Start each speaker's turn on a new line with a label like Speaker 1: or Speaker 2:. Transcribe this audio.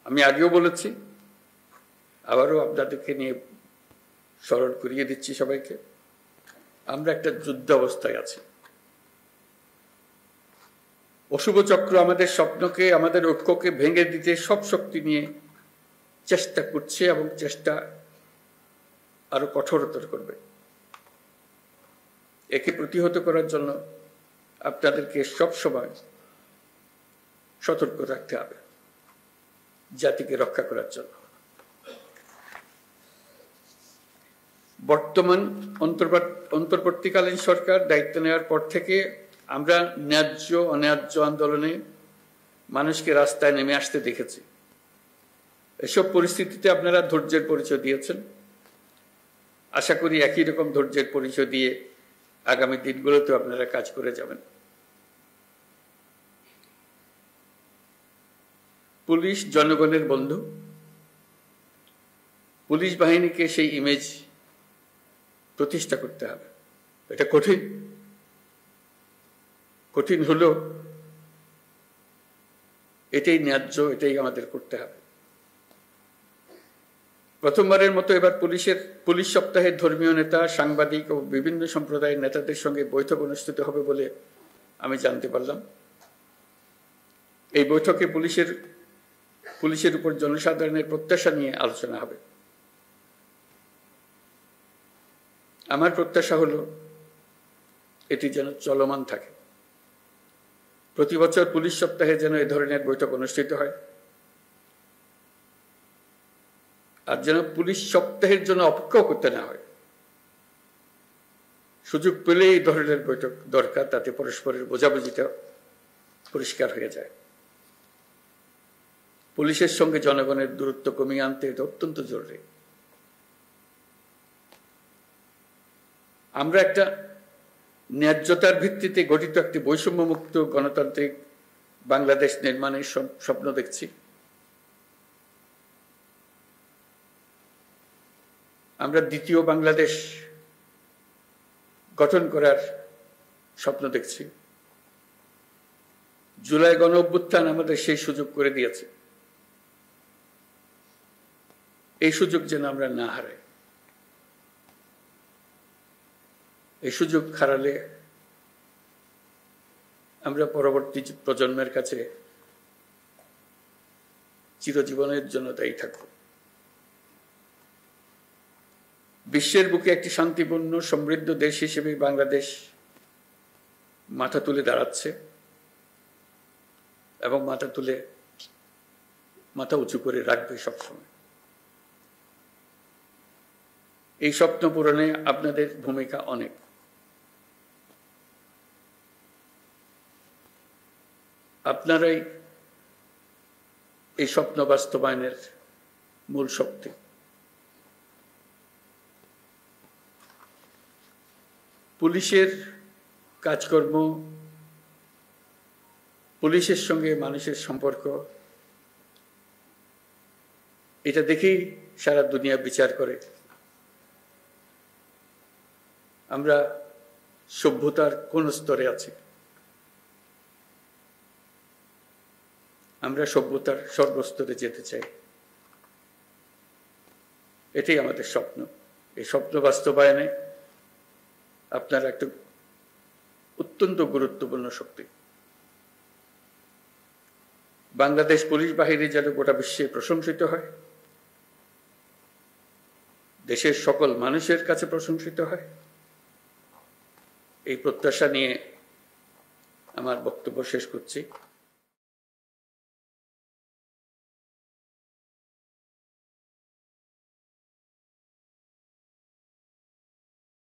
Speaker 1: আমি আগেও বলেছি, আবারও আপনাদেরকে নিয়ে স্মরণ করিয়ে দিচ্ছি সবাইকে, আমরা একটা যুদ্ধ অবস্থায় আছি। অশুভ চক্র আমাদের স্বপ্নকে, আমাদের ঐক্যকে ভেঙে দিতে সব শক্তি নিয়ে চেষ্টা করছে এবং চেষ্টা আরো কঠোরতর করবে। একে প্রতিহত করার জন্য আপনাদেরকে সব সময় সতর্ক থাকতে হবে, জাতিকে রক্ষা করার জন্য। বর্তমান অন্তর্বর্তীকালীন সরকার দায়িত্ব নেওয়ার পর থেকে আমরা ন্যায্য অন্যায্য আন্দোলনে মানুষকে রাস্তায় নেমে আসতে দেখেছি। এসব পরিস্থিতিতে আপনারা ধৈর্যের পরিচয় দিয়েছেন। আশা করি একই রকম ধৈর্যের পরিচয় দিয়ে আগামী দিনগুলোতে আপনারা কাজ করে যাবেন। পুলিশ জনগণের বন্ধু। পুলিশ বাহিনীকে সেই ইমেজ প্রতিষ্ঠা করতে হবে। এটা কঠিন হলেও এটাই ন্যায্য, এটাই আমাদের করতে হবে। প্রথমবারের মতো এবার পুলিশ সপ্তাহে ধর্মীয় নেতা, সাংবাদিক ও বিভিন্ন সম্প্রদায়ের নেতাদের সঙ্গে বৈঠক অনুষ্ঠিত হবে বলে আমি জানতে পারলাম। এই বৈঠকে পুলিশের উপর জনসাধারণের প্রত্যাশা নিয়ে আলোচনা হবে। আমার প্রত্যাশা হলো এটি যেন চলমান থাকে। প্রতি বছর পুলিশ সপ্তাহে যেন এ ধরনের বৈঠক অনুষ্ঠিত হয়, আর যেন পুলিশ সপ্তাহের জন্য অপেক্ষা করতে না হয়। সুযোগ পেলে এই ধরনের বৈঠক দরকার, তাতে পরস্পরের বোঝাবুঝিটা পরিষ্কার হয়ে যায়। পুলিশের সঙ্গে জনগণের দূরত্ব কমিয়ে আনতে এটা অত্যন্ত জরুরি। আমরা একটা ন্যায্যতার ভিত্তিতে গঠিত একটি বৈষম্যমুক্ত গণতান্ত্রিক বাংলাদেশ নির্মাণের স্বপ্ন দেখছি। আমরা দ্বিতীয় বাংলাদেশ গঠন করার স্বপ্ন দেখছি। জুলাই গণ অভ্যুত্থান আমাদের সেই সুযোগ করে দিয়েছে। এই সুযোগ যেন আমরা না হারাই। এই সুযোগ হারালে আমরা পরবর্তী প্রজন্মের কাছে চিরজীবনের জন্য দায়ী থাকব। বিশ্বের বুকে একটি শান্তিপূর্ণ সমৃদ্ধ দেশ হিসেবে বাংলাদেশ মাথা তুলে দাঁড়াচ্ছে এবং মাথা উঁচু করে রাখবে সবসময়। এই স্বপ্ন পূরণে আপনাদের ভূমিকা অনেক। আপনারাই এই স্বপ্ন বাস্তবায়নের মূল শক্তি। পুলিশের কাজকর্ম, পুলিশের সঙ্গে মানুষের সম্পর্ক, এটা দেখেই সারা দুনিয়া বিচার করে। আমরা সভ্যতার কোন স্তরে আছি? আমরা সভ্যতার সর্বস্তরে যেতে চাই। এটাই আমাদের স্বপ্ন। এই স্বপ্ন বাস্তবায়নে আপনারা একটা অত্যন্ত গুরুত্বপূর্ণ শক্তি। বাংলাদেশ পুলিশ বাহিনী যেন গোটা বিশ্বে প্রশংসিত হয়, দেশের সকল মানুষের কাছে প্রশংসিত হয়, এই প্রত্যাশা নিয়ে আমার বক্তব্য শেষ করছি।